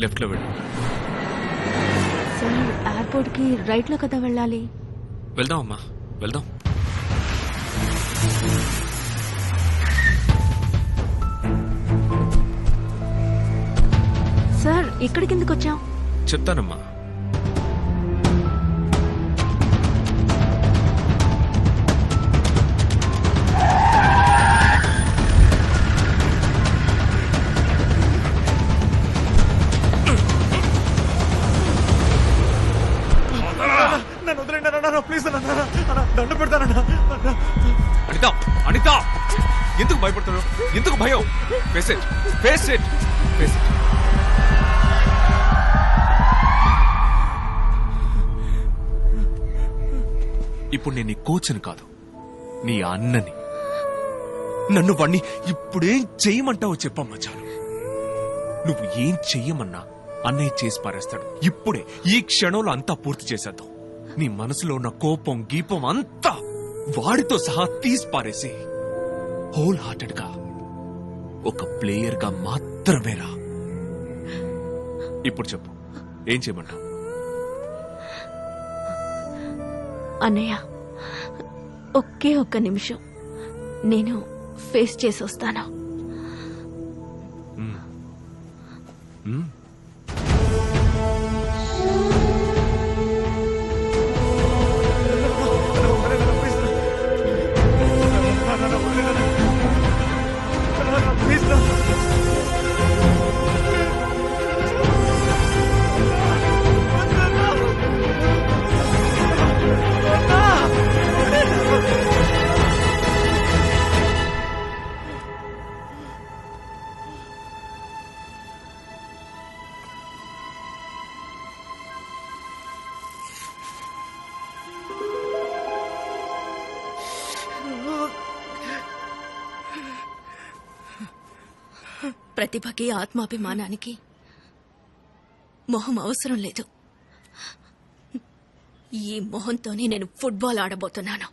Left లో వెళ్ళు. Sir airport కి రైట్ లో కదా వెళ్ళాలి. వెళ్దాం అమ్మా, వెళ్దాం. సార్ ఇక్కడికి ఎందుకు వచ్చాం? చెప్తానమ్మా. నన్ను వదిలేండి అన్నా, ప్లీజ్ అన్నా, దండ పెడతానన్నా. అనిత, అనిత, ఎందుకు భయపడుతున్నావు? ఎందుకు భయం? Face it, face it, face it. ఇప్పుడు నేను నీ కోచ్ని కాదు, నీ అన్నని. నన్ను వాణ్ణి ఇప్పుడేం చెయ్యమంటావో చెప్పమ్మా చాలు. నువ్వు ఏం చెయ్యమన్నా అన్నయ్య చేసి పారేస్తాడు. ఇప్పుడే ఈ క్షణంలో అంతా పూర్తి చేసేద్దాం. నీ మనసులో ఉన్న కోపం గీపం అంతా వాడితో సహా తీసి పారేసి హోల్ హార్టెడ్ గా ఒక ప్లేయర్ గా మాత్రమేరా. ఇప్పుడు చెప్పు, ఏం చేయమంటావు? అన్నయ్య ఒకే ఒక్క నిమిషం, నేను ఫేస్ చేసి వస్తాను. ప్రతిభకి ఆత్మాభిమానానికి మొహం అవసరం లేదు. ఈ మొహంతోనే నేను ఫుట్బాల్ ఆడబోతున్నాను.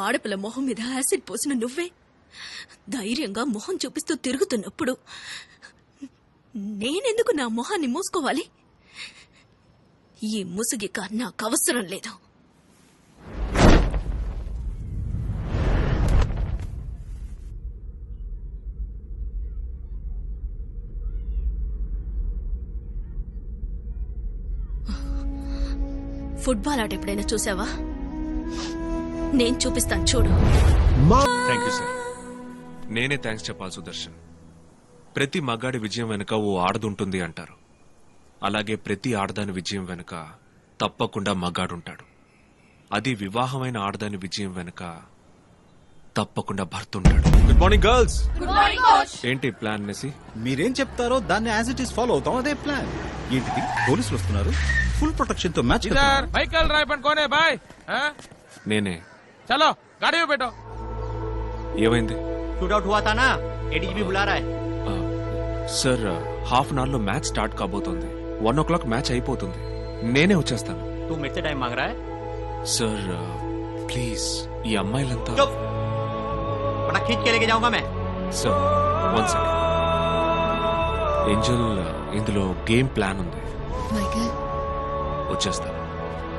ఆడపిల్ల మొహం మీద యాసిడ్ పోసిన నువ్వే ధైర్యంగా మొహం చూపిస్తూ తిరుగుతున్నప్పుడు నేనెందుకు నా మొహాన్ని మూసుకోవాలి? ఈ ముసుగిక నాకు అవసరం లేదు. ఫుట్బాల్ ఆట ఎప్పుడైనా చూసావా? నేను చూపిస్తాను, చూడు. Thank you sir. నేనే థ్యాంక్స్ చెప్పాలి సుదర్శన్. ప్రతి మగాడి విజయం వెనుక ఓ ఆడదుంటుంది అంటారు. అలాగే ప్రతి ఆడదాని విజయం వెనుక తప్పకుండా మగాడుంటాడు. అది వివాహమైన ఆడదాని విజయం వెనుక తప్పకుండా భర్త ఉంటాడు. Good morning girls. ఏంటి ప్లాన్ మెస్సీ? మీరేం చెప్తారో దాన్ని యాజ్ ఇట్ ఈస్ ఫాలో అవుతాం. అదే ప్లాన్. ఏంటిది? పోలీసులు వస్తున్నారు, ఫుల్ ప్రొటెక్షన్ తో మ్యాచ్. నేనే. చలో గాడి పెట్టో. ఏమైంది? शूटआउट हुआ था ना, एडीजीपी बुला रहा है. సార్ హాఫ్ అన్ అవర్ లో మ్యాచ్ స్టార్ట్ కాబోతోంది. 1 o'clock మ్యాచ్ అయిపోతుంది. నేనే వచ్చేస్తాను. तू मेरे से टाइम मांग रहा है? సార్ ప్లీజ్, ఈ అమ్మాయిలంతా. चुप, बड़ा खींच के लेके जाऊंगा मैं. Sir 1 second. ఏంజల్, ఇందులో గేమ్ ప్లాన్ ఉంది. మైకేల్, వచ్చేస్తాను.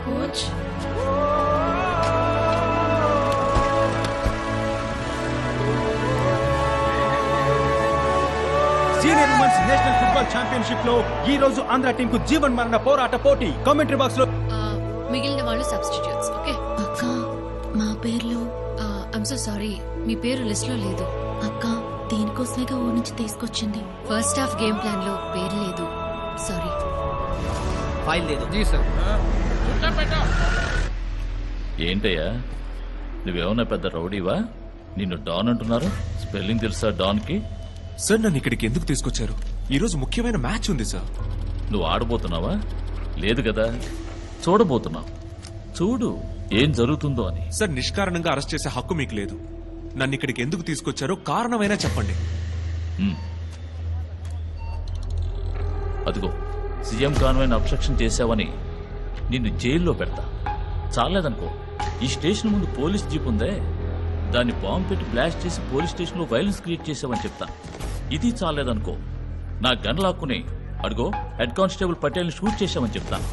Coach. Senior women's national football championship లో ఈ రోజు ఆంధ్ర టీం కు జీవన్ మరణ పోరాట పోటీ. కామెంటరీ బాక్స్ లో మిగిలిన వాళ్ళు సబ్స్టిట్యూట్స్. ఓకే అక్క, మా పేర్లు. ఐమ్ సో సారీ, మీ పేరు లిస్ట్ లో లేదు. అక్క దీనికోసమేగా ఊరి నుంచి తీసుకొచ్చింది. ఫస్ట్ హాఫ్ గేమ్ ప్లాన్ లో పేరు లేదు. సారీ. फाइल दे दो. जी सर. ఏంటయ్యా, నువ్వేమన్నా పెద్ద రౌడీవా? నిన్ను డాన్ అంటున్నారు. స్పెల్లింగ్ తెలుసా డాన్ కి? సార్ నన్ను ఇక్కడికి ఎందుకు తీసుకొచ్చారు? ఈ రోజు ముఖ్యమైన మ్యాచ్ ఉంది సార్. నువ్వు ఆడబోతున్నావా? లేదు కదా, చూడబోతున్నావు. చూడు ఏం జరుగుతుందో అని. సార్ నిష్కారణంగా అరెస్ట్ చేసే హక్కు మీకు లేదు. నన్ను ఇక్కడికి ఎందుకు తీసుకొచ్చారో కారణమైనా చెప్పండి. అదిగో సీఎం కాన్వాయ్ని అబ్స్ట్రక్షన్ చేశావని నిన్ను జైల్లో పెడతా. చాలేదనుకో, ఈ స్టేషన్ ముందు పోలీస్ జీప్ ఉందే, దాన్ని బాంబు పెట్టి బ్లాస్ట్ చేసి పోలీస్ స్టేషన్ లో వైలెన్స్ క్రియేట్ చేసావని చెప్తా. ఇది చాలేదనుకో, నా గన్ లాక్కుని అడుగో హెడ్ కానిస్టేబుల్ పటేల్ని షూట్ చేశామని చెప్తాను.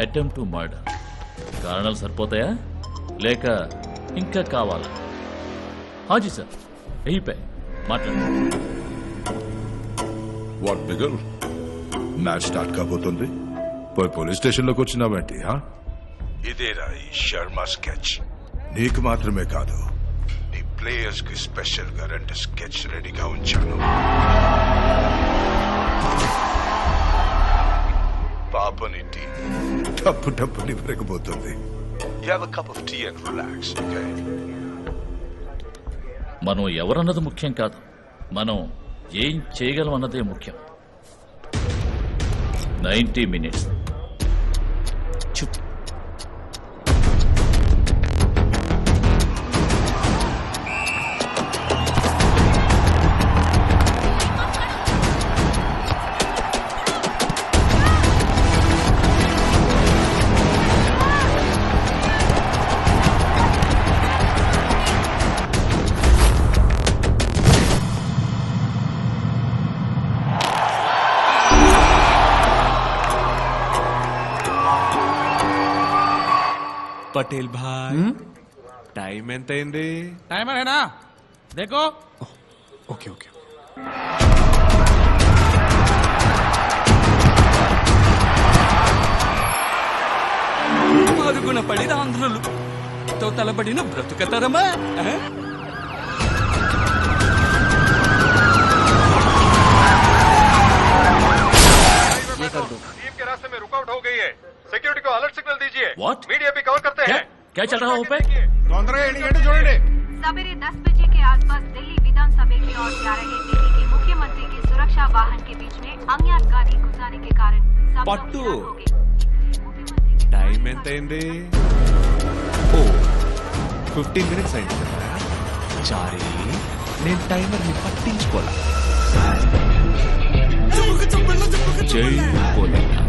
Attempt to murder. కారణాలు సరిపోతాయా లేక ఇంకా కావాలా? హాజీ సార్, అయిపోయి మాట్లాడండి. వాట్ బిగల్ మ్యాచ్ స్టార్ట్ కాబోతుంది. పోయి పోలీస్ స్టేషన్లోకి వచ్చినావేంటి? ఇదేరా ఈ శర్మ స్కెచ్. నీకు మాత్రమే కాదు, నీ ప్లేయర్స్ కి స్పెషల్ గా 2 స్కెచ్ రెడీగా ఉంచాను. పాపని tea టప్పుని పెరగబోతుంది. You have a cup of tea and relax, okay? మనం ఎవరన్నది ముఖ్యం కాదు, మనం ఏం చేయగలం అన్నదే ముఖ్యం. 90 minutes. చుప్. పటేల్ భాయ్, టైం ఎంత అయింది? टाइम है ना, देखो. Okay okay. మరుగున పడిన ఆంధ్రులు తో తలబడిన బ్రతుకతరమా? टीम के रास्ते में रुकावट हो गई है. सिक्योरिटी को अलर्ट सिग्नल दीजिए. What? मीडिया भी कवर करते हैं. क्या चल रहा है वहाँ पे? तोंदरे ఏంటి చూడండి. सवेरे 10 बजे के आसपास दिल्ली विधानसभा की ओर जा रहे दिल्ली के मुख्यमंत्री की सुरक्षा वाहन के बीच में अज्ञात गाड़ी घुसाने के कारण सब लोग पट्टू। शांत हो गए. టైం ఎంత అయింది? ఓ 15 minutes అయింది కదా. చారీ, నేను టైమర్ ని పట్టించుకోలే. జై భోలేనాథ్.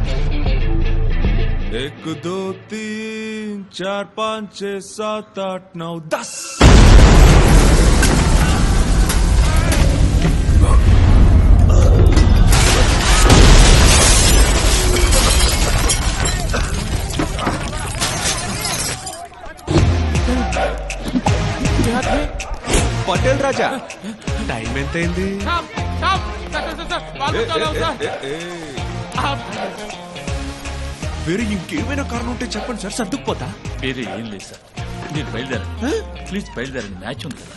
1 2 3 4 5 6 7 8 9 10. పటేల్ రాజా, టైం ఎంత అయింది? Stop, stop. सर, बालू चलाओ सर. వేరే ఇంకేమైనా కారణం ఉంటే చెప్పండి సార్, సర్దుకుపోతా. వేరే ఏం లేదు సార్, మీరు బయలుదేరండి ప్లీజ్, బయలుదేరండి. మ్యాచ్ ఉంది కదా.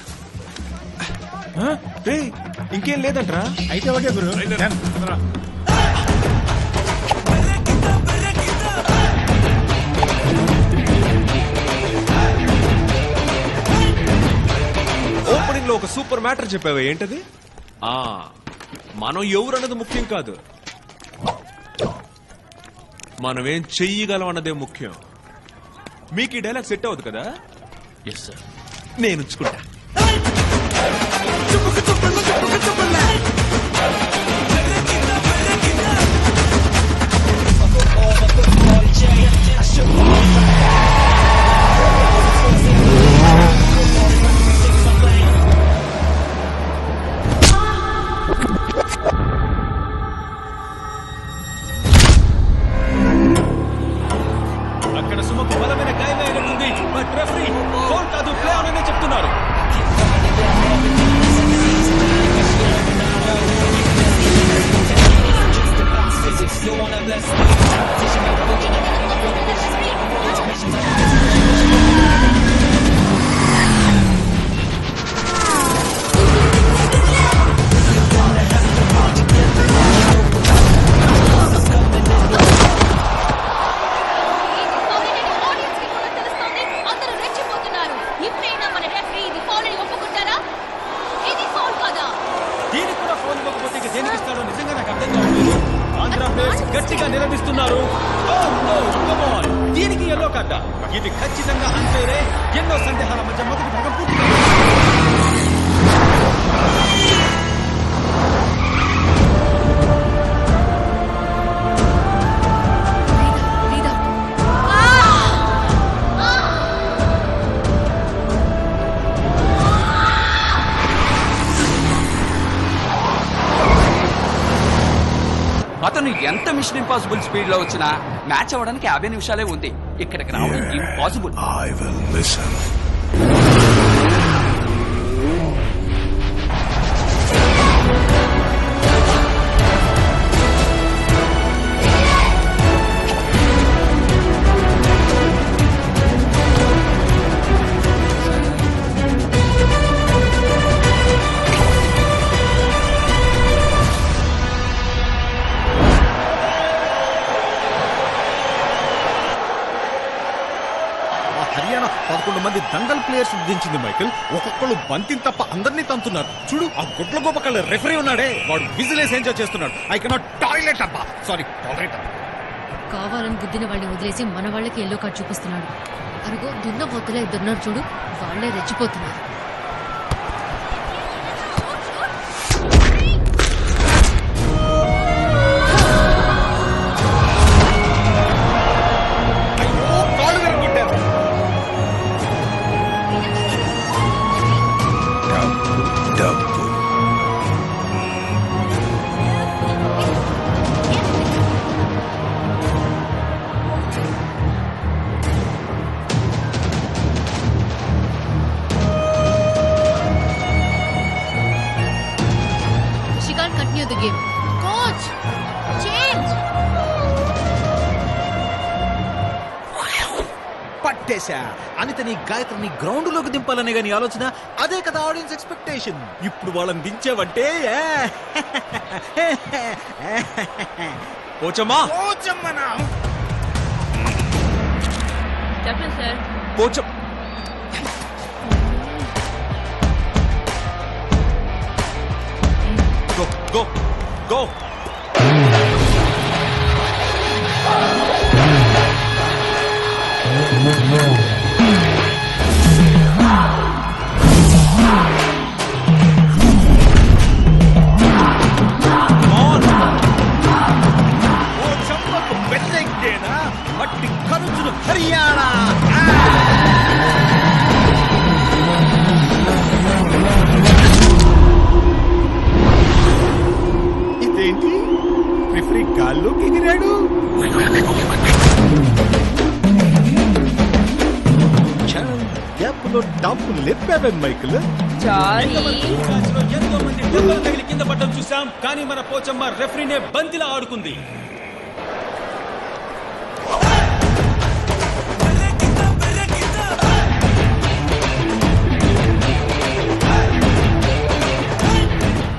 రేయ్, ఇంకేం లేదంట్రా? అయితే ఓకే గురు. ఓపెనింగ్ లో ఒక సూపర్ మ్యాటర్ చెప్పావా, ఏంటది? మనం ఎవరన్నది ముఖ్యం కాదు, మనం ఏం చెయ్యగలం అన్నదే ముఖ్యం. మీకు ఈ డైలాగ్ సెట్ అవ్వదు కదా? Yes sir. నేను ఉంచుకుంటా. అక్కడ సుమకు బలమైన గాయమైనట్టుంది. బట్ రెఫరీ ఫౌల్ కాదు, ప్లే ఆన్ అనే చెప్తున్నారు. అందరూ రెచ్చిపోతున్నారు. ఇప్పుడైనా మన రెఫరీ ఇది ఫౌల్ అని ఒప్పుకుంటారా? ఇది ఫౌల్ కాదా? దీనికి కూడా ఫౌల్ ఇవ్వకపోతే ఇక దేనికి ఇస్తాడో నిజంగా నాకు అర్థం కావట్లేదు. ఆంధ్ర ప్లేయర్స్ గట్టిగా నిలదీస్తున్నారు. Oh no, come on. దీనికి ఎల్లో కార్డ్. ఇది ఖచ్చితంగా అన్ఫేరే. ఎన్నో సందేహాల మధ్య మొదటి భాగం పూర్తిగా Breathe out. అతను ఎంత మిషన్ ఇంపాసిబుల్ స్పీడ్ లో వచ్చినా మ్యాచ్ అవ్వడానికి 50 నిమిషాలే ఉంది. ఇక్కడికి రావడం impossible. I will listen. Haryana 11 మంది దంగల్ ప్లేయర్స్ దించింది మైకిల్. ఒక్కొక్కళ్ళు బంతిని తప్ప అందరినీ తంతున్నారు. చూడు ఆ గుడ్ల గోపకళ్ళ రెఫరీ ఉన్నాడే, వాడు విజిలేసి ఎంజాయ్ చేస్తున్నాడు. ఐ కెనాట్ టాయిలెట్ అబ్బా, సారీ టాయిలెట్. కావాలని గుద్దిన వాళ్ళని వదిలేసి మన వాళ్ళకి ఎల్లో కార్డ్ చూపిస్తున్నాడు. అరుగో దున్న పోతులా ఇద్దరున్నారు చూడు, వాళ్ళే రెచ్చిపోతున్నారు. డబ్బు She can't continue the game. Coach, change. పట్టేశా. అనితని గాయత్రిని గ్రౌండ్ లోకి దింపాలనే గాని ఆలోచన. అదే కదా ఆడియన్స్ ఎక్స్పెక్టేషన్. ఇప్పుడు వాళ్ళని దించావంటే పోచమ్మా చెప్పండి sir. Pocham go go go. మట్టి ఖర్చులు హర్యానా. ఇదేంటి రిఫరీ గాల్లోకి ఎగిరాడు. గ్యాప్లో టాపులు లేపావే మైకిల్. ఎంతో మంది దెబ్బలు తగిలి కింద పడ్డం చూసాం, కానీ మన పోచమ్మ రెఫరీనే బంతిలా ఆడుకుంది.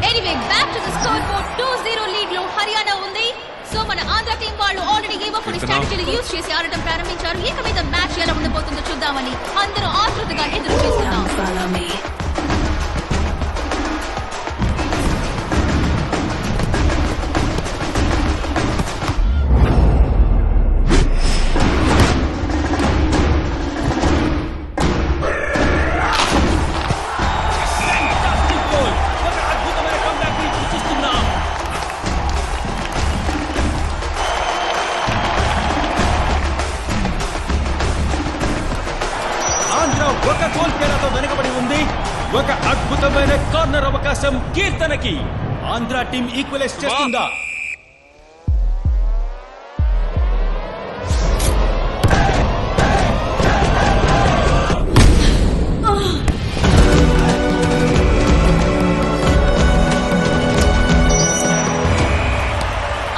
Anyway back to the scoreboard. 2-0 lead లో హర్యానా ఉంది. సో మన ఆంధ్ర టీం వాళ్ళు ఆల్రెడీ గేమ్ ఆఫ్ స్ట్రాటజీని యూజ్ చేసి ఆడటం ప్రారంభించారు. ఇక మీద మ్యాచ్ ఎలా ఉండబోతుందో చూద్దామని అందరూ ఆతృతగా ఎదురు చూస్తున్నాం. ఒక గోల్ తేడాతో వెనుకబడి ఉంది. ఒక అద్భుతమైన కార్నర్ అవకాశం కీర్తనకి. ఆంధ్ర టీం ఈక్వలైజ్ చేస్తుందా?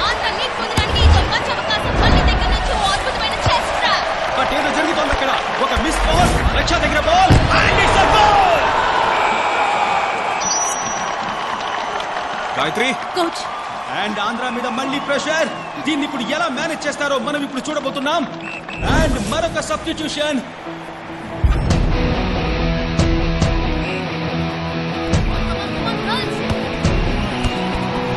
ఆంధ్ర లీడ్ పొందడానికి ఇంకో మంచి అవకాశం మళ్ళీ దగ్గర నుంచి ఓ అద్భుతమైన చెస్ ట్రాప్. బట్ ఏదో జరుగుతోంది అక్కడ. ఒక మిస్ బాల్, రక్షా దగ్గర ball and it's a goal. Gayatri coach, and Andhra మీద మళ్ళీ ప్రెషర్. దీన్ని ఇప్పుడు ఎలా మేనేజ్ చేస్తారో మనం ఇప్పుడు చూడబోతున్నాం. అండ్ మరొక సబ్స్టిట్యూషన్.